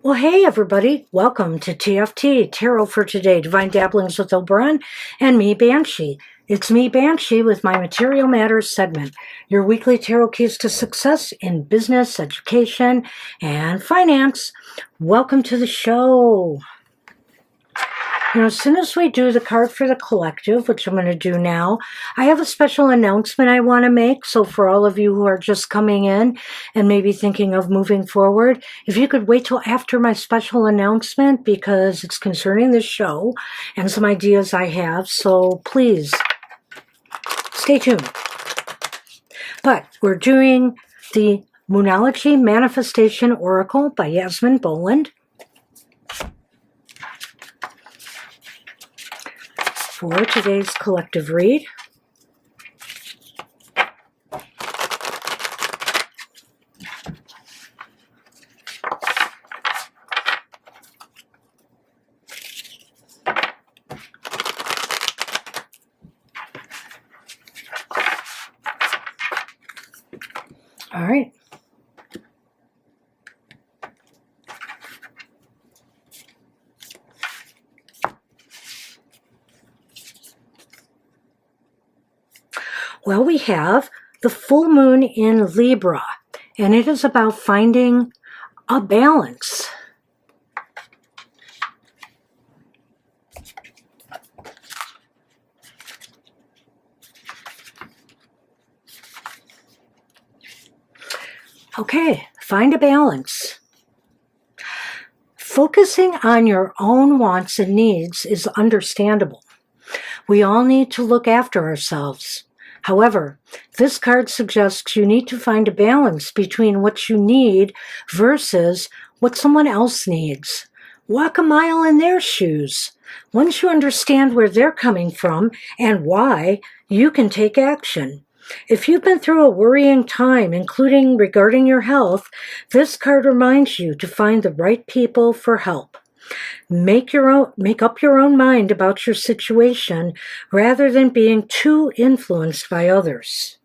Well, hey, everybody. Welcome to TFT, Tarot for Today, Divine Dabblings with Oberon, and me, Banshee. It's me, Banshee, with my Material Matters segment, your weekly tarot keys to success in business, education, and finance. Welcome to the show. You know, as soon as we do the card for the collective, which I'm going to do now, I have a special announcement I want to make. So for all of you who are just coming in and maybe thinking of moving forward, if you could wait till after my special announcement, because it's concerning this show and some ideas I have. So please stay tuned. But we're doing the Moonology Manifestation Oracle by Yasmin Boland. For today's collective read. All right. Well, we have the full moon in Libra, and it is about finding a balance. Okay, find a balance. Focusing on your own wants and needs is understandable. We all need to look after ourselves. However, this card suggests you need to find a balance between what you need versus what someone else needs. Walk a mile in their shoes. Once you understand where they're coming from and why, you can take action. If you've been through a worrying time, including regarding your health, this card reminds you to find the right people for help. Make up your own mind about your situation rather than being too influenced by others.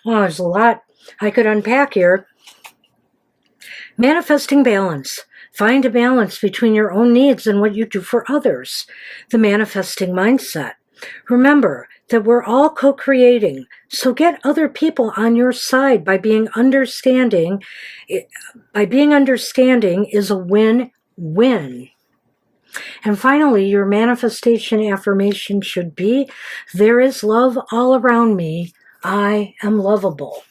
Well, there's a lot I could unpack here. Manifesting balance. Find a balance between your own needs and what you do for others. The manifesting mindset. Remember that we're all co-creating, so get other people on your side by being understanding. Being understanding is a win-win. And finally, your manifestation affirmation should be, there is love all around me. I am lovable.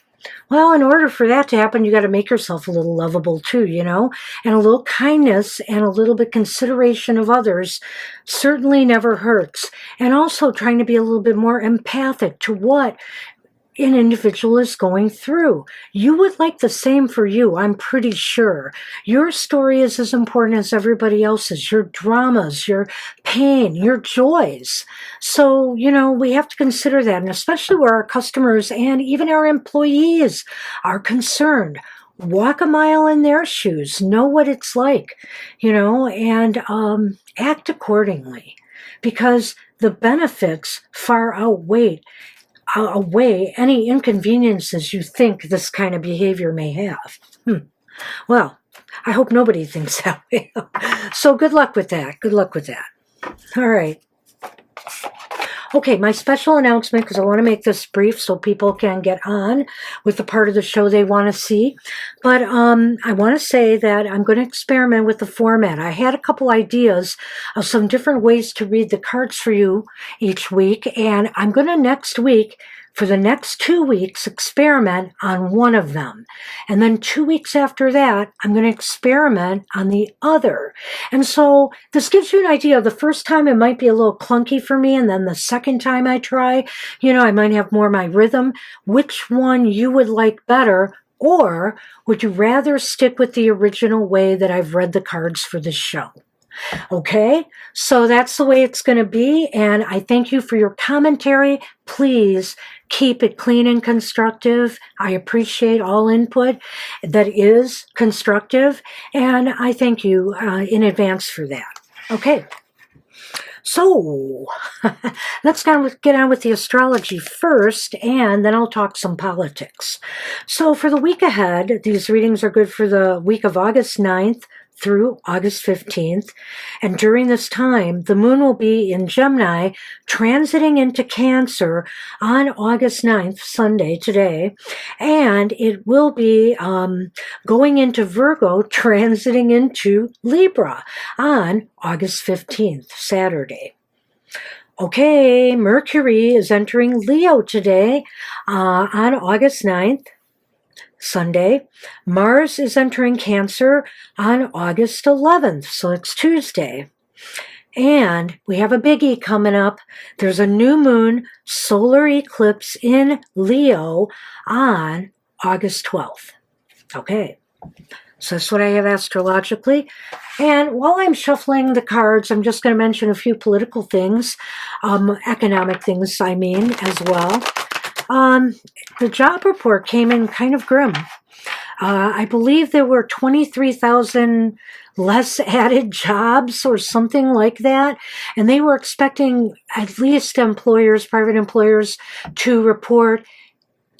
Well, in order for that to happen, you got to make yourself a little lovable too, you know, and a little kindness and a little bit consideration of others certainly never hurts. And also trying to be a little bit more empathic to what an individual is going through. You would like the same for you, I'm pretty sure. Your story is as important as everybody else's, your dramas, your pain, your joys. So, you know, we have to consider that, and especially where our customers and even our employees are concerned. Walk a mile in their shoes, know what it's like, you know, and act accordingly, because the benefits far outweigh any inconveniences you think this kind of behavior may have. Well, I hope nobody thinks that way. So good luck with that. Good luck with that. All right. Okay, my special announcement, because I want to make this brief so people can get on with the part of the show they want to see. But I want to say that I'm going to experiment with the format. I had a couple ideas of some different ways to read the cards for you each week, and I'm going to next week, for the next 2 weeks, experiment on one of them. And then 2 weeks after that, I'm going to experiment on the other. And so this gives you an idea. The first time it might be a little clunky for me, and then the second time I try, you know, I might have more my rhythm. Which one you would like better, Or would you rather stick with the original way that I've read the cards for this show? Okay, so that's the way it's going to be, and I thank you for your commentary. Please keep it clean and constructive. I appreciate all input that is constructive, and I thank you in advance for that. Okay. So, let's get on with the astrology first, and then I'll talk some politics. So, for the week ahead, these readings are good for the week of August 9th through August 15th. And during this time, the moon will be in Gemini, transiting into Cancer on August 9th, Sunday, today. And it will be going into Virgo, transiting into Libra on August 15th, Saturday. Okay, Mercury is entering Leo today on August 9th, Sunday. Mars is entering Cancer on August 11th, so it's Tuesday. And we have a biggie coming up. There's a new moon solar eclipse in Leo on August 12th. Okay, so that's what I have astrologically. And while I'm shuffling the cards, I'm just going to mention a few political things, economic things, I mean, as well. The job report came in kind of grim. I believe there were 23,000 less added jobs or something like that. And they were expecting at least employers, private employers, to report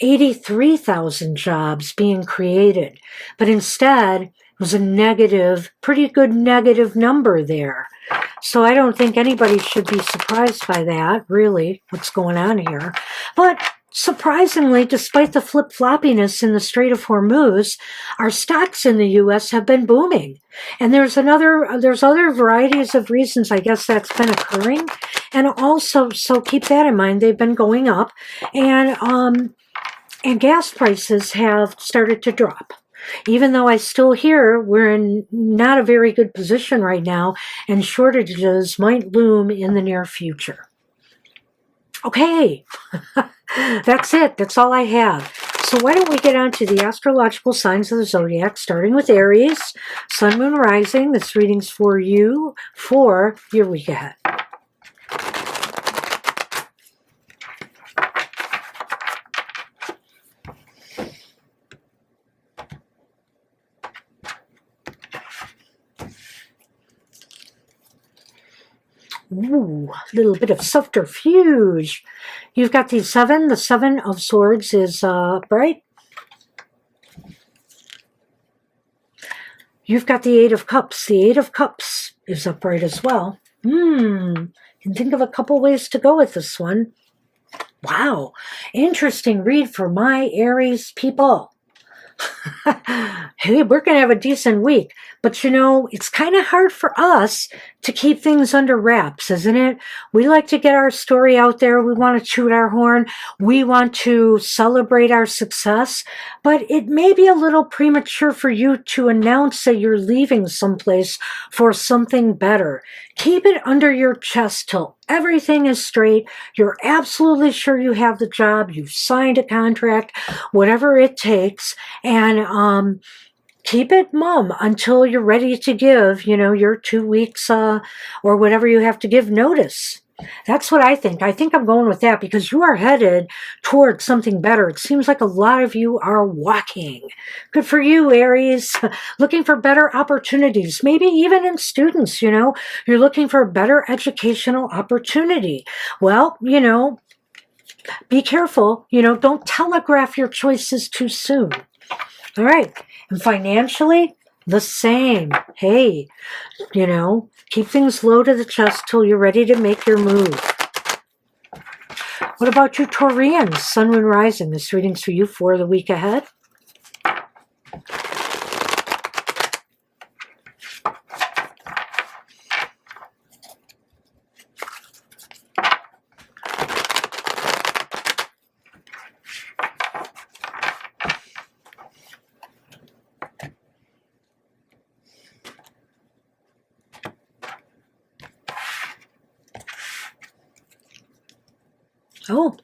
83,000 jobs being created. But instead, it was a negative, pretty good negative number there. So I don't think anybody should be surprised by that, really, what's going on here. But surprisingly, despite the flip-floppiness in the Strait of Hormuz, our stocks in the U.S. have been booming. And there's other varieties of reasons I guess that's been occurring. And also, so keep that in mind, they've been going up. And gas prices have started to drop. Even though I still hear we're in not a very good position right now, and shortages might loom in the near future. Okay, that's it. That's all I have. So why don't we get on to the astrological signs of the zodiac, starting with Aries, Sun, Moon, Rising. This reading's for you for your week ahead. Ooh, a little bit of subterfuge. You've got the Seven of Swords is bright. You've got the Eight of Cups. The Eight of Cups is upright as well. Can think of a couple ways to go with this one. Wow, interesting read for my Aries people. Hey, we're going to have a decent week. But, you know, it's kind of hard for us to keep things under wraps, isn't it? We like to get our story out there. We want to toot our horn. We want to celebrate our success. But it may be a little premature for you to announce that you're leaving someplace for something better. Keep it under your chest till everything is straight. You're absolutely sure you have the job. You've signed a contract, whatever it takes. And keep it mum until you're ready to give, you know, your 2 weeks or whatever you have to give notice. That's what I think. I think I'm going with that because you are headed towards something better. It seems like a lot of you are walking. Good for you, Aries. Looking for better opportunities. Maybe even in students, you know, you're looking for a better educational opportunity. Well, you know, be careful. You know, don't telegraph your choices too soon. All right. And financially, the same. Hey, you know, keep things low to the chest till you're ready to make your move. What about you Taurians? Sun, Moon, Rising. This reading's for you for the week ahead. Oh,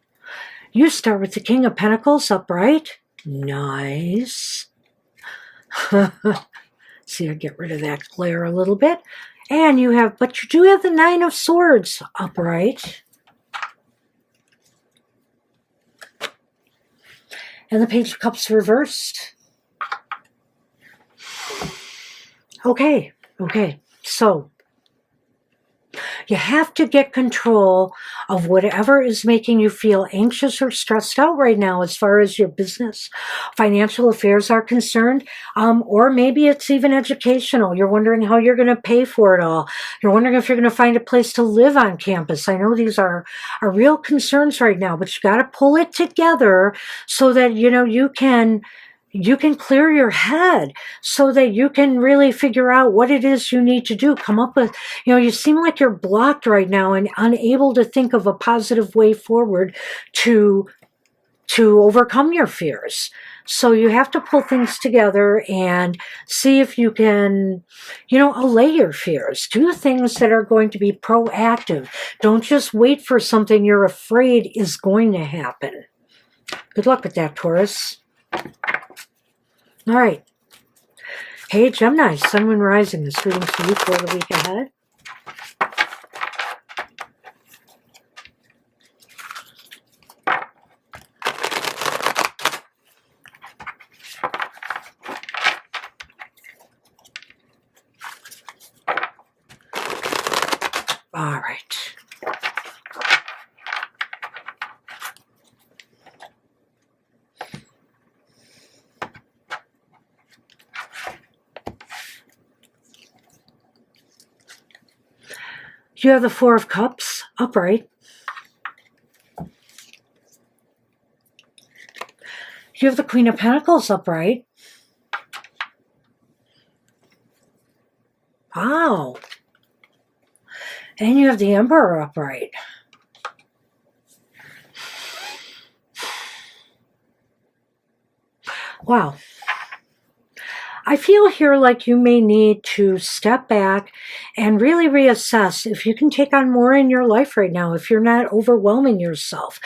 you start with the King of Pentacles upright. Nice. See, I get rid of that glare a little bit. And you have, but you do have the Nine of Swords upright. And the Page of Cups reversed. Okay. So you have to get control of whatever is making you feel anxious or stressed out right now as far as your business, financial affairs are concerned, or maybe it's even educational. You're wondering how you're going to pay for it all. You're wondering if you're going to find a place to live on campus. I know these are real concerns right now, but you got to pull it together so that, you can clear your head so that you can really figure out what it is you need to do. Come up with, you seem like you're blocked right now and unable to think of a positive way forward to overcome your fears. So you have to pull things together and see if you can, allay your fears. Do things that are going to be proactive. Don't just wait for something you're afraid is going to happen. Good luck with that, Taurus. All right. Hey, Gemini, Sun, Moon, Rising. This reading's for you for the week ahead. All right. You have the Four of Cups upright. You have the Queen of Pentacles upright. Wow. And you have the Emperor upright. Wow. I feel here like you may need to step back and really reassess if you can take on more in your life right now, if you're not overwhelming yourself.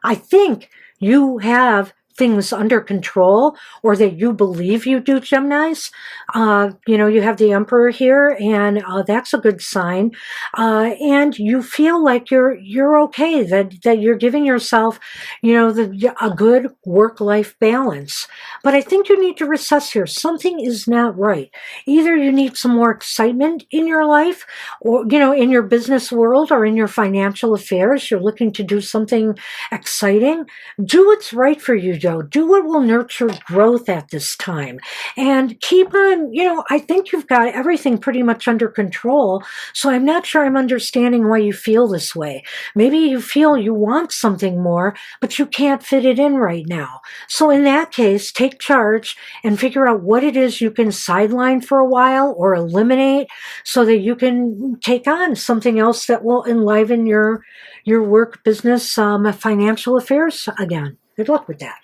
I think you have things under control, or that you believe you do, Geminis. You have the Emperor here, and that's a good sign. And you feel like you're okay, that you're giving yourself, a good work-life balance. But I think you need to reassess here. Something is not right. Either you need some more excitement in your life, or, in your business world, or in your financial affairs. You're looking to do something exciting. Do what's right for you, Joe. Do what will nurture growth at this time. And keep on, I think you've got everything pretty much under control. So I'm not sure I'm understanding why you feel this way. Maybe you feel you want something more, but you can't fit it in right now. So in that case, take charge and figure out what it is you can sideline for a while or eliminate so that you can take on something else that will enliven your work, business, financial affairs again. Good luck with that.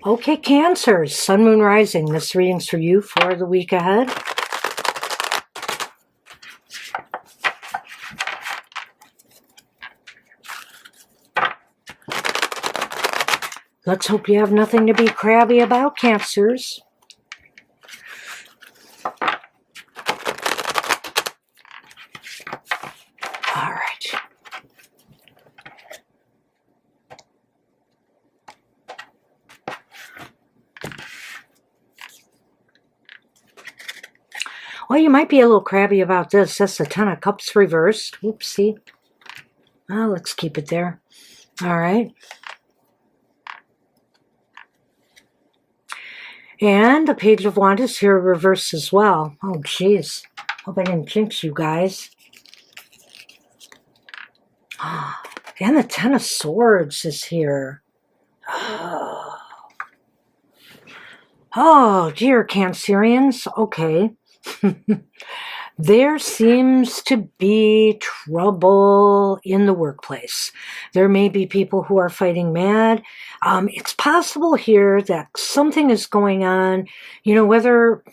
Okay, Cancers, Sun, Moon, Rising. This reading's for you for the week ahead. Let's hope you have nothing to be crabby about, Cancers. All right. Well, you might be a little crabby about this. That's the Ten of Cups reversed. Whoopsie. Well, let's keep it there. All right. And the Page of Wands is here reversed as well. Oh, jeez. Hope I didn't jinx you guys. And the Ten of Swords is here. Oh, dear Cancerians. Okay. There seems to be trouble in the workplace. There may be people who are fighting mad. It's possible here that something is going on, whether,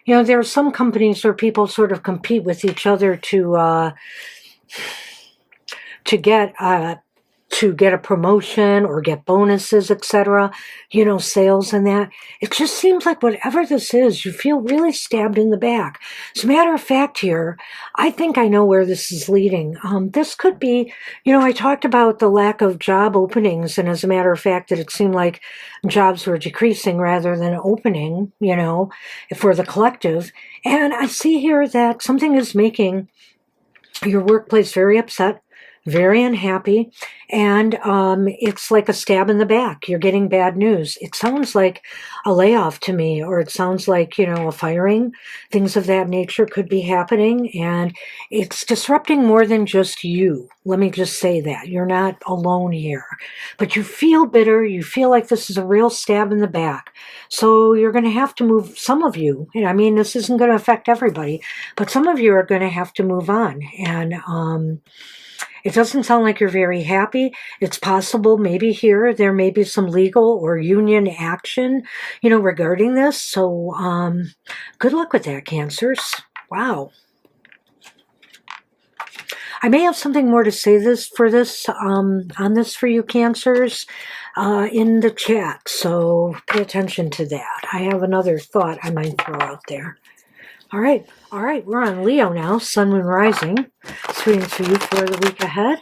there are some companies where people sort of compete with each other to get to get a promotion or get bonuses, etc., you know, sales and that. It just seems like whatever this is, you feel really stabbed in the back. As a matter of fact here, I think I know where this is leading. This could be, you know, I talked about the lack of job openings, and as a matter of fact, that it seemed like jobs were decreasing rather than opening, you know, for the collective. And I see here that something is making your workplace very upset, very unhappy, and it's like a stab in the back. You're getting bad news. It sounds like a layoff to me, or it sounds like, you know, a firing. Things of that nature could be happening, and it's disrupting more than just you. Let me just say that. You're not alone here. But you feel bitter. You feel like this is a real stab in the back. So you're going to have to move, some of you, I mean, this isn't going to affect everybody, but some of you are going to have to move on. And it doesn't sound like you're very happy. It's possible maybe here there may be some legal or union action, you know, regarding this. So good luck with that, Cancers. Wow. I may have something more to say on this for you, Cancers, in the chat. So pay attention to that. I have another thought I might throw out there. All right, we're on Leo now, Sun, Moon, Rising. It's reading for you for the week ahead.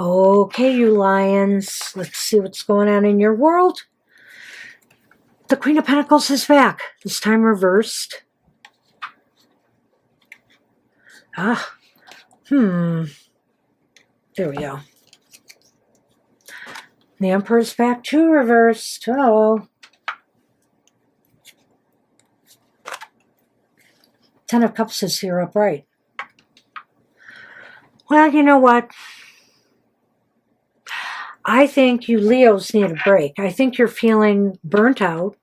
Okay, you lions, let's see what's going on in your world. The Queen of Pentacles is back, this time reversed. There we go. The Emperor's back too, reversed. Oh. 10 of Cups is here upright. Well, you know what? I think you Leos need a break. I think you're feeling burnt out.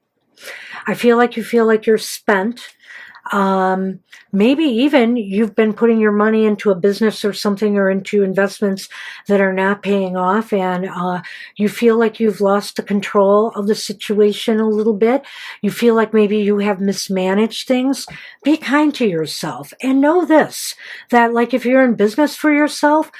I feel like you're spent. Maybe even you've been putting your money into a business or something, or into investments that are not paying off, and you feel like you've lost the control of the situation a little bit. You feel like maybe you have mismanaged things. Be kind to yourself, and know this, that like if you're in business for yourself,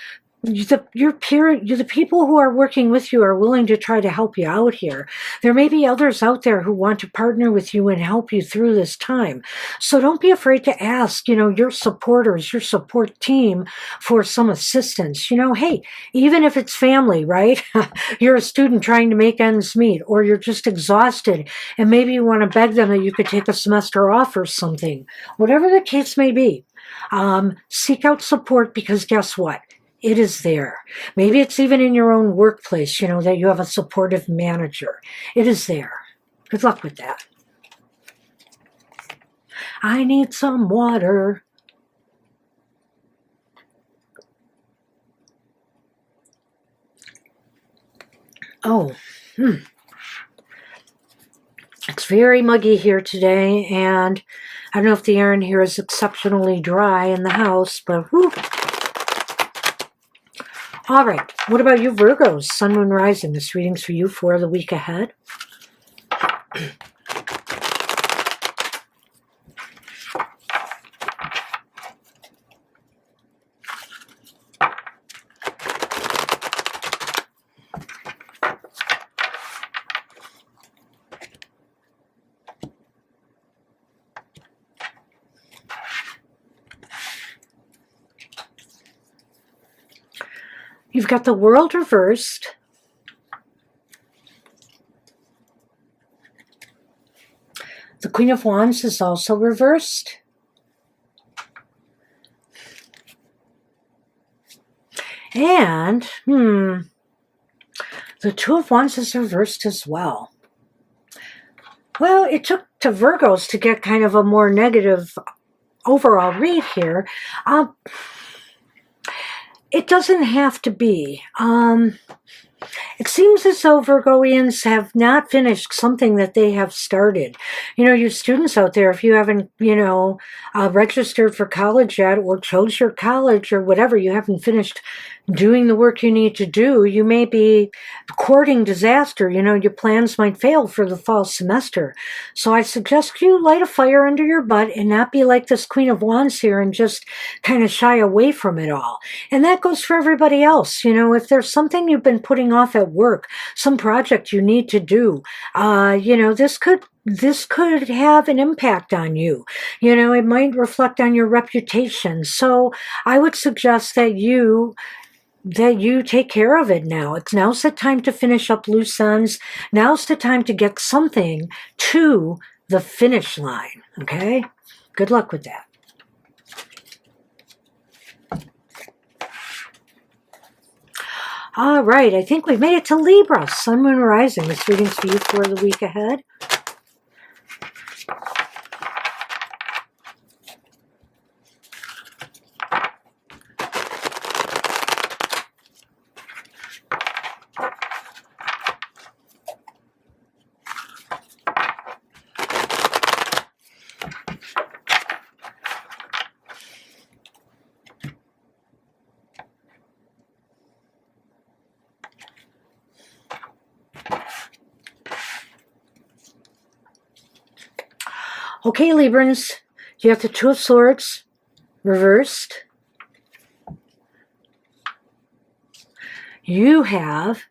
the people who are working with you are willing to try to help you out here. There may be others out there who want to partner with you and help you through this time. So don't be afraid to ask, you know, your supporters, your support team for some assistance. You know, hey, even if it's family, right? You're a student trying to make ends meet, or you're just exhausted and maybe you want to beg them that you could take a semester off or something. Whatever the case may be, seek out support, because guess what? It is there. Maybe it's even in your own workplace, you know, that you have a supportive manager. It is there. Good luck with that. I need some water. Oh, It's very muggy here today, and I don't know if the air in here is exceptionally dry in the house, but whew. All right, what about you Virgos, Sun, Moon, Rising? This reading's for you for the week ahead. You've got the World reversed. The Queen of Wands is also reversed. And, the Two of Wands is reversed as well. Well, it took to Virgos to get kind of a more negative overall read here. It doesn't have to be. It seems as though Virgoians have not finished something that they have started. You students out there, if you haven't, registered for college yet or chose your college or whatever, you haven't finished doing the work you need to do, you may be courting disaster. Your plans might fail for the fall semester. So I suggest you light a fire under your butt and not be like this Queen of Wands here and just kind of shy away from it all. And that goes for everybody else. If there's something you've been putting off at work, some project you need to do, this could have an impact on you. It might reflect on your reputation. So I would suggest that you take care of it now. Now's the time to finish up loose ends. Now's the time to get something to the finish line, okay? Good luck with that. All right, I think we've made it to Libra, Sun, Moon, Rising. This reading's for you for the week ahead. Okay, Librans, you have the Two of Swords reversed. You have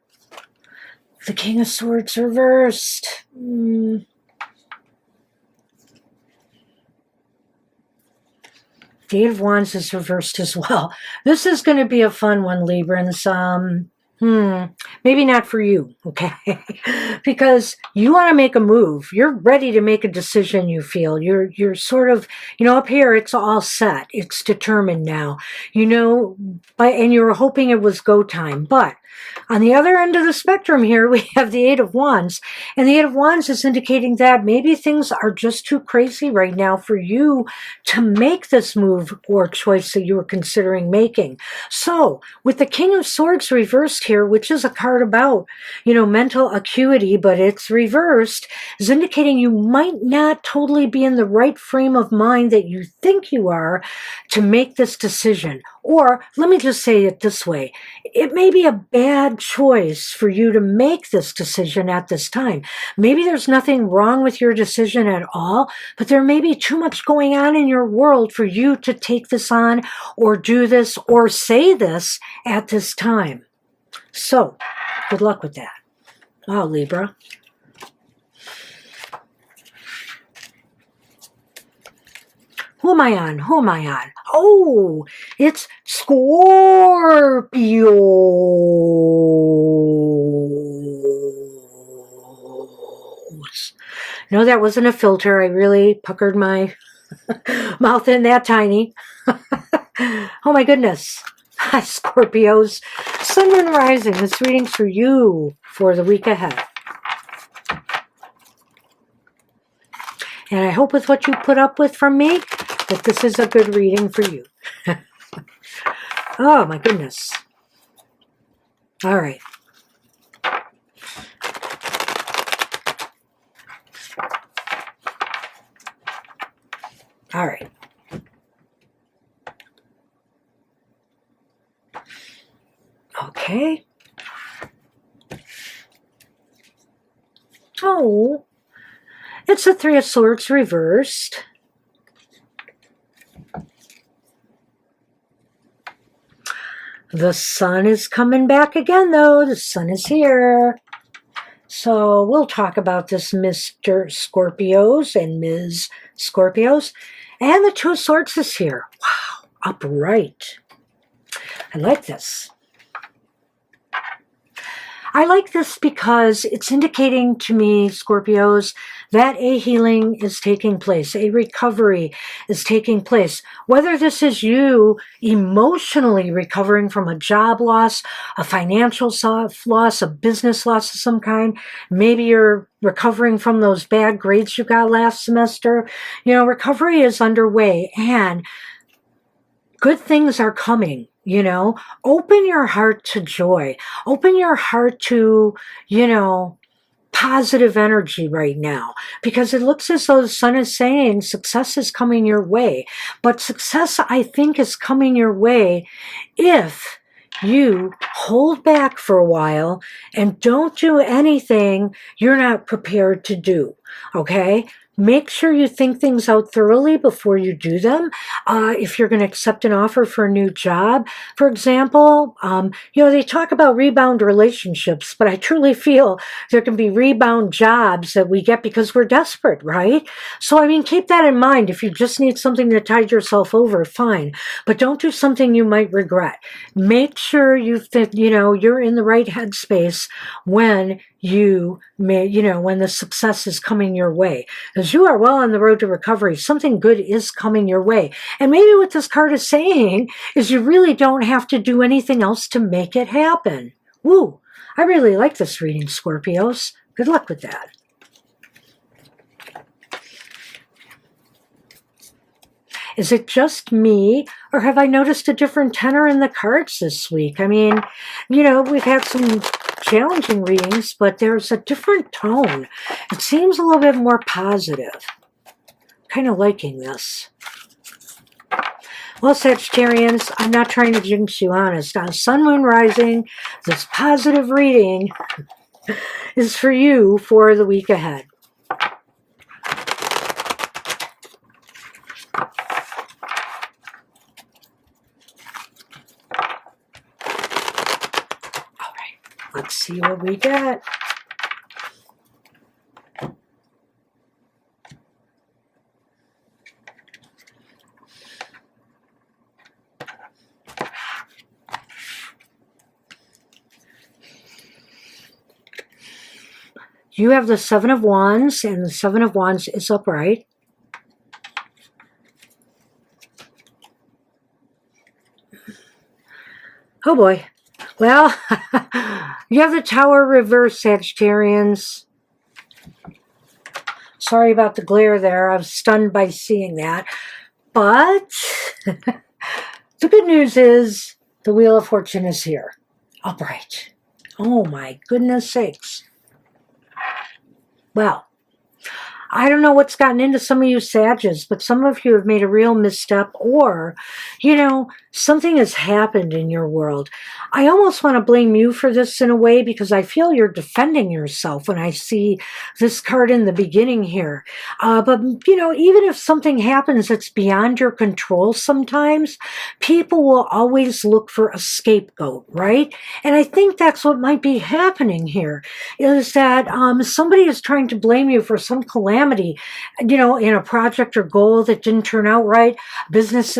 the King of Swords reversed. The Eight of Wands is reversed as well. This is going to be a fun one, Librans. Maybe not for you, okay? Because you want to make a move. You're ready to make a decision, you feel. You're sort of, up here, it's all set. It's determined now. And you were hoping it was go time. But on the other end of the spectrum here, we have the Eight of Wands. And the Eight of Wands is indicating that maybe things are just too crazy right now for you to make this move or choice that you were considering making. So, with the King of Swords reversed here, which is a card about, mental acuity, but it's reversed, is indicating you might not totally be in the right frame of mind that you think you are to make this decision. Or, let me just say it this way, it may be a bad choice for you to make this decision at this time. Maybe there's nothing wrong with your decision at all, but there may be too much going on in your world for you to take this on or do this or say this at this time. So, good luck with that. Wow, Libra. Who am I on? Oh, it's Scorpio. No, that wasn't a filter. I really puckered my mouth in that tiny. Oh my goodness. Hi, Scorpios. Sun, Moon, Rising. This reading's for you for the week ahead. And I hope with what you put up with from me, that this is a good reading for you. Oh, my goodness. All right. All right. Okay. Oh, it's the Three of Swords reversed. The Sun is coming back again, though. The Sun is here. So we'll talk about this, Mr. Scorpios and Ms. Scorpios. And the Two of Swords is here. Wow, upright. I like this. I like this because it's indicating to me, Scorpios, that a healing is taking place, a recovery is taking place. Whether this is you emotionally recovering from a job loss, a financial loss, a business loss of some kind, maybe you're recovering from those bad grades you got last semester. Recovery is underway and good things are coming. you know, open your heart to joy. Open your heart to, you know, positive energy right now, because it looks as though the sun is saying success is coming your way. But success, I think, is coming your way if you hold back for a while and don't do anything you're not prepared to do. Okay? Make sure you think things out thoroughly before you do them. If you're going to accept an offer for a new job, for example, you know, they talk about rebound relationships, but I truly feel there can be rebound jobs that we get because we're desperate, right? So, I mean, keep that in mind. If you just need something to tide yourself over, fine. But don't do something you might regret. Make sure you know, you're in the right headspace when when the success is coming your way. Because you are well on the road to recovery. Something good is coming your way. And maybe what this card is saying is you really don't have to do anything else to make it happen. Woo! I really like this reading, Scorpios. Good luck with that. Is it just me, or have I noticed a different tenor in the cards this week? I mean, you know, we've had some challenging readings, but there's a different tone. It seems a little bit more positive. Kind of liking this. Well, Sagittarians, I'm not trying to jinx you, honest. On Sun, Moon, Rising, this positive reading is for you for the week ahead. Let's see what we got. You have the Seven of Wands, and the Seven of Wands is upright. Oh boy. Well, you have the Tower reversed, Sagittarians. Sorry about the glare there. I was stunned by seeing that. But the good news is the Wheel of Fortune is here. Upright. Oh my goodness sakes. Well, I don't know what's gotten into some of you Sages, but some of you have made a real misstep, or, you know, something has happened in your world. I almost want to blame you for this in a way, because I feel you're defending yourself when I see this card in the beginning here. But, you know, even if something happens that's beyond your control sometimes, people will always look for a scapegoat, right? And I think that's what might be happening here, is that somebody is trying to blame you for some calamity, you know, in a project or goal that didn't turn out right, business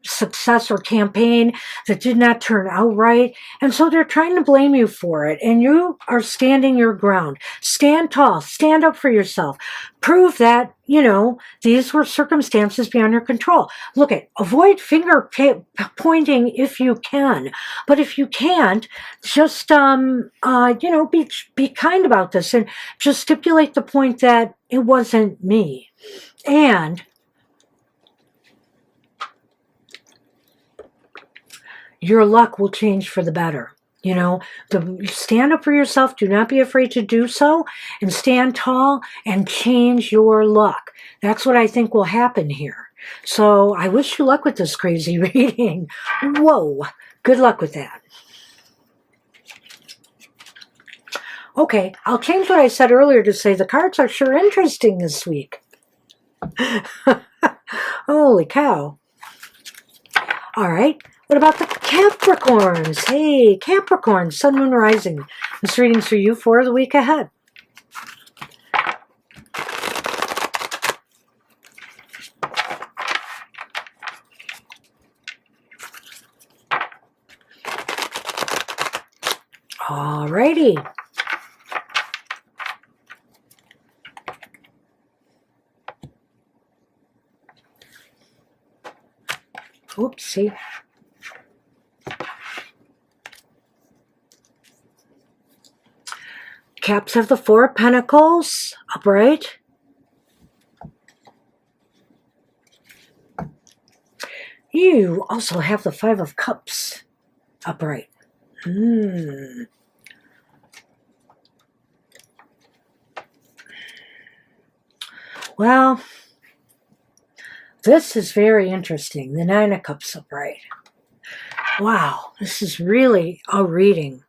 success or campaign that did not turn out right. And so they're trying to blame you for it. And you are standing your ground. Stand tall. Stand up for yourself. Prove that, you know, these were circumstances beyond your control. Look avoid finger pointing if you can. But if you can't, just, you know, be kind about this and just stipulate the point that it wasn't me. And your luck will change for the better. You know, stand up for yourself. Do not be afraid to do so, and stand tall and change your luck. That's what I think will happen here. So I wish you luck with this crazy reading. Whoa. Good luck with that. Okay, I'll change what I said earlier to say the cards are sure interesting this week. Holy cow. All right. What about the Capricorns? Hey, Capricorn, Sun, Moon, Rising. This reading's for you for the week ahead. All righty. Oopsie. Caps have the Four of Pentacles, upright. You also have the Five of Cups upright. Well, this is very interesting. The Nine of Cups upright. Wow, this is really a reading.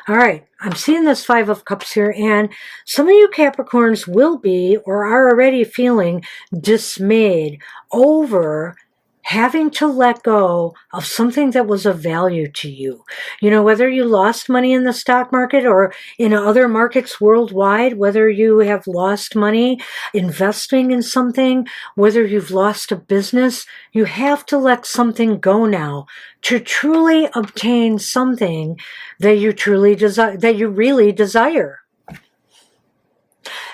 All right, I'm seeing this Five of Cups here, and some of you Capricorns will be or are already feeling dismayed over having to let go of something that was of value to you. You know, whether you lost money in the stock market or in other markets worldwide, whether you have lost money investing in something, whether you've lost a business, you have to let something go now to truly obtain something that you truly desire, that you really desire.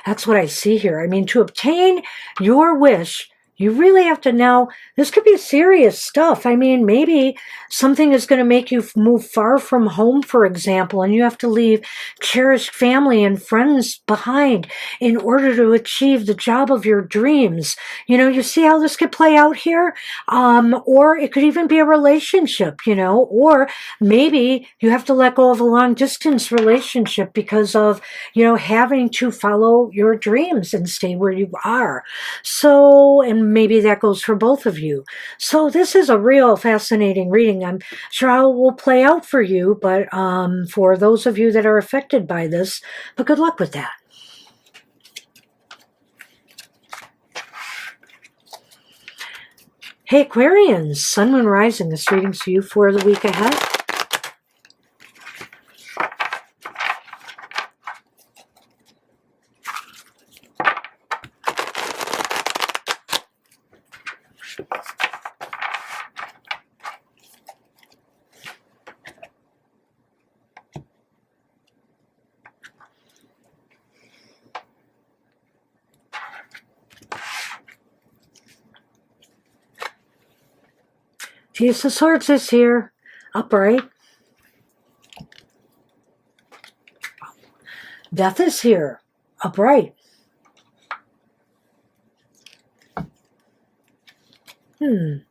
That's what I see here. I mean, to obtain your wish, you really have to now, this could be serious stuff. I mean, maybe something is going to make you move far from home, for example, and you have to leave cherished family and friends behind in order to achieve the job of your dreams. You know, you see how this could play out here? Or it could even be a relationship, you know, or maybe you have to let go of a long distance relationship because of, you know, having to follow your dreams and stay where you are. So, and maybe that goes for both of you. So this is a real fascinating reading. I'm sure how it will play out for you, but for those of you that are affected by this, but good luck with that. Hey Aquarians, Sun, Moon, Rising, this reading's for you for the week ahead. Ace of Swords is here, upright. Death is here, upright. The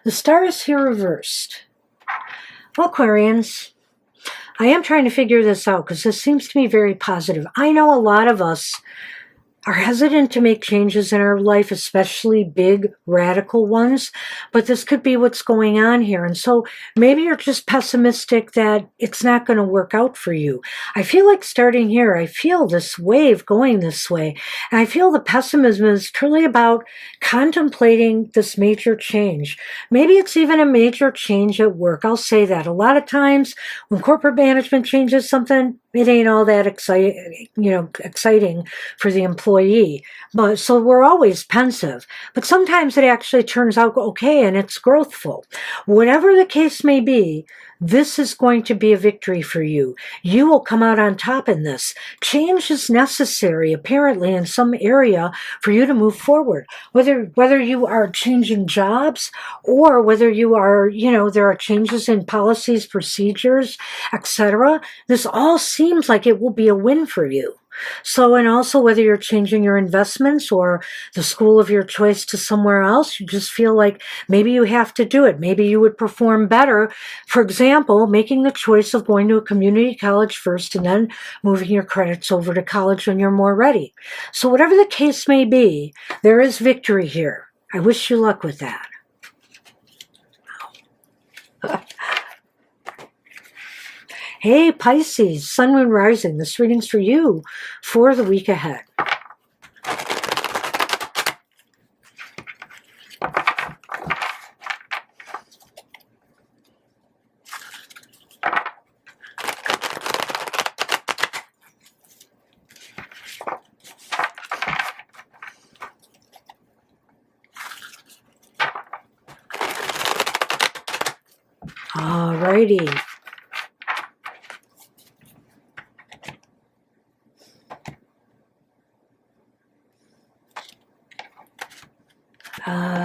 Star is here reversed. Well, Aquarians, I am trying to figure this out because this seems to me very positive. I know a lot of us are hesitant to make changes in our life, especially big, radical ones, but this could be what's going on here. And so maybe you're just pessimistic that it's not going to work out for you. I feel like starting here, I feel this wave going this way, and I feel the pessimism is truly about contemplating this major change. Maybe it's even a major change at work. I'll say that. A lot of times when corporate management changes something, it ain't all that exciting for the employee. But so we're always pensive. But sometimes it actually turns out okay and it's growthful. Whatever the case may be, this is going to be a victory for you. You will come out on top in this. Change is necessary, apparently, in some area for you to move forward. Whether you are changing jobs or whether you are, there are changes in policies, procedures, etc. This all seems like it will be a win for you. So, and also whether you're changing your investments or the school of your choice to somewhere else, you just feel like maybe you have to do it. Maybe you would perform better. For example, making the choice of going to a community college first and then moving your credits over to college when you're more ready. So whatever the case may be, there is victory here. I wish you luck with that. Hey, Pisces, Sun, Moon, Rising. This reading's for you for the week ahead. All righty.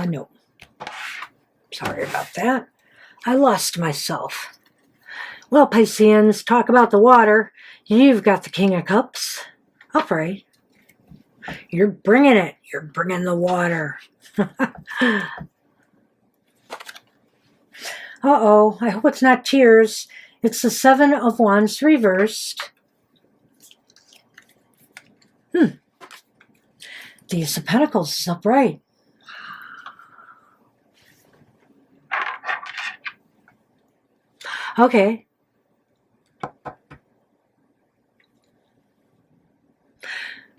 No. Sorry about that. I lost myself. Well, Pisceans, talk about the water. You've got the King of Cups. Upright. You're bringing it. You're bringing the water. Uh-oh, I hope it's not tears. It's the Seven of Wands reversed. The Ace of Pentacles is upright. Okay.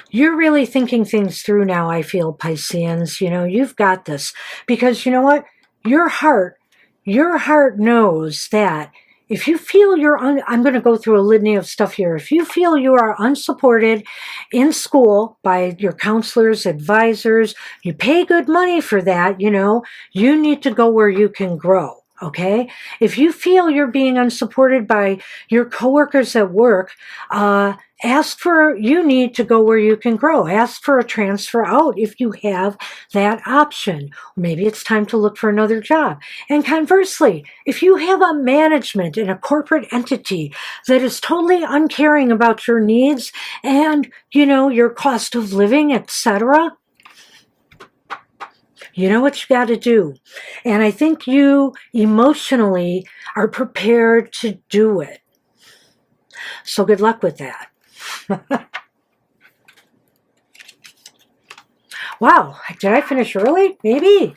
You're really thinking things through now, I feel, Pisceans. You know, you've got this. Because you know what? Your heart knows that if you feel I'm going to go through a litany of stuff here. If you feel you are unsupported in school by your counselors, advisors, you pay good money for that, you know, you need to go where you can grow. Okay? If you feel you're being unsupported by your coworkers at work, you need to go where you can grow. Ask for a transfer out if you have that option. Maybe it's time to look for another job. And conversely, if you have a management in a corporate entity that is totally uncaring about your needs and, you know, your cost of living, etc., you know what you got to do. And I think you emotionally are prepared to do it. So good luck with that. Wow, did I finish early? Maybe.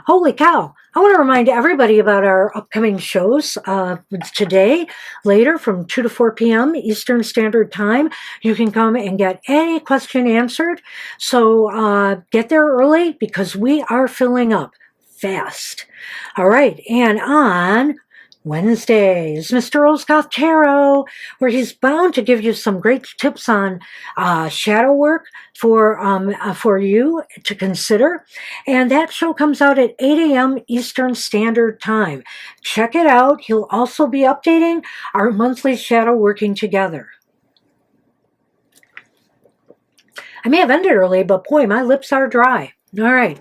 Holy cow. I want to remind everybody about our upcoming shows today, later from 2 to 4 p.m. Eastern Standard Time. You can come and get any question answered. So get there early because we are filling up fast. All right, and on Wednesday is Mr. Roscoff Tarot, where he's bound to give you some great tips on shadow work for you to consider. And that show comes out at 8 a.m. Eastern Standard Time. Check it out. He'll also be updating our monthly shadow working together. I may have ended early, but boy, my lips are dry. All right.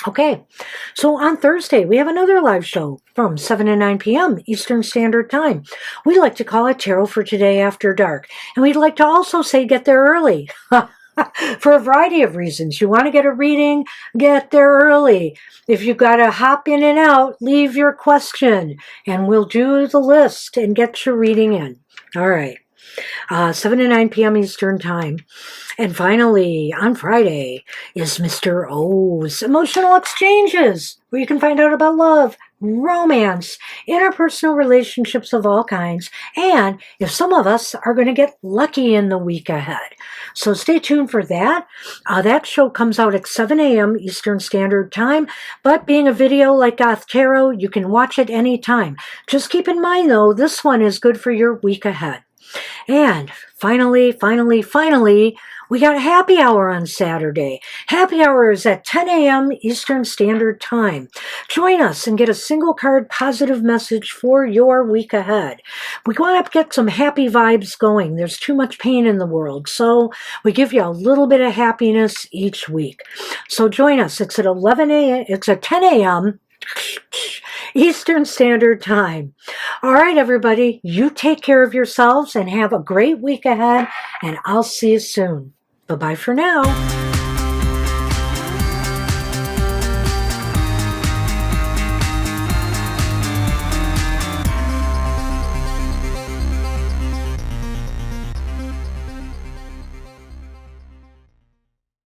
Okay, so on Thursday, we have another live show from 7 to 9 p.m. Eastern Standard Time. We like to call it Tarot for Today After Dark. And we'd like to also say get there early for a variety of reasons. You want to get a reading, get there early. If you've got to hop in and out, leave your question, and we'll do the list and get your reading in. All right. 7 to 9 p.m. Eastern Time. And finally, on Friday, is Mr. O's Emotional Exchanges, where you can find out about love, romance, interpersonal relationships of all kinds, and if some of us are going to get lucky in the week ahead. So stay tuned for that. That show comes out at 7 a.m. Eastern Standard Time, but being a video like Goth Tarot, you can watch it anytime. Just keep in mind, though, this one is good for your week ahead. And finally, we got a happy hour on Saturday. Happy hour is at 10 a.m. Eastern Standard Time. Join us and get a single card positive message for your week ahead. We want to get some happy vibes going. There's too much pain in the world, so we give you a little bit of happiness each week. So join us. It's at 11 a.m. It's at 10 a.m. Eastern Standard Time. All right, everybody, you take care of yourselves and have a great week ahead, and I'll see you soon. Bye-bye for now.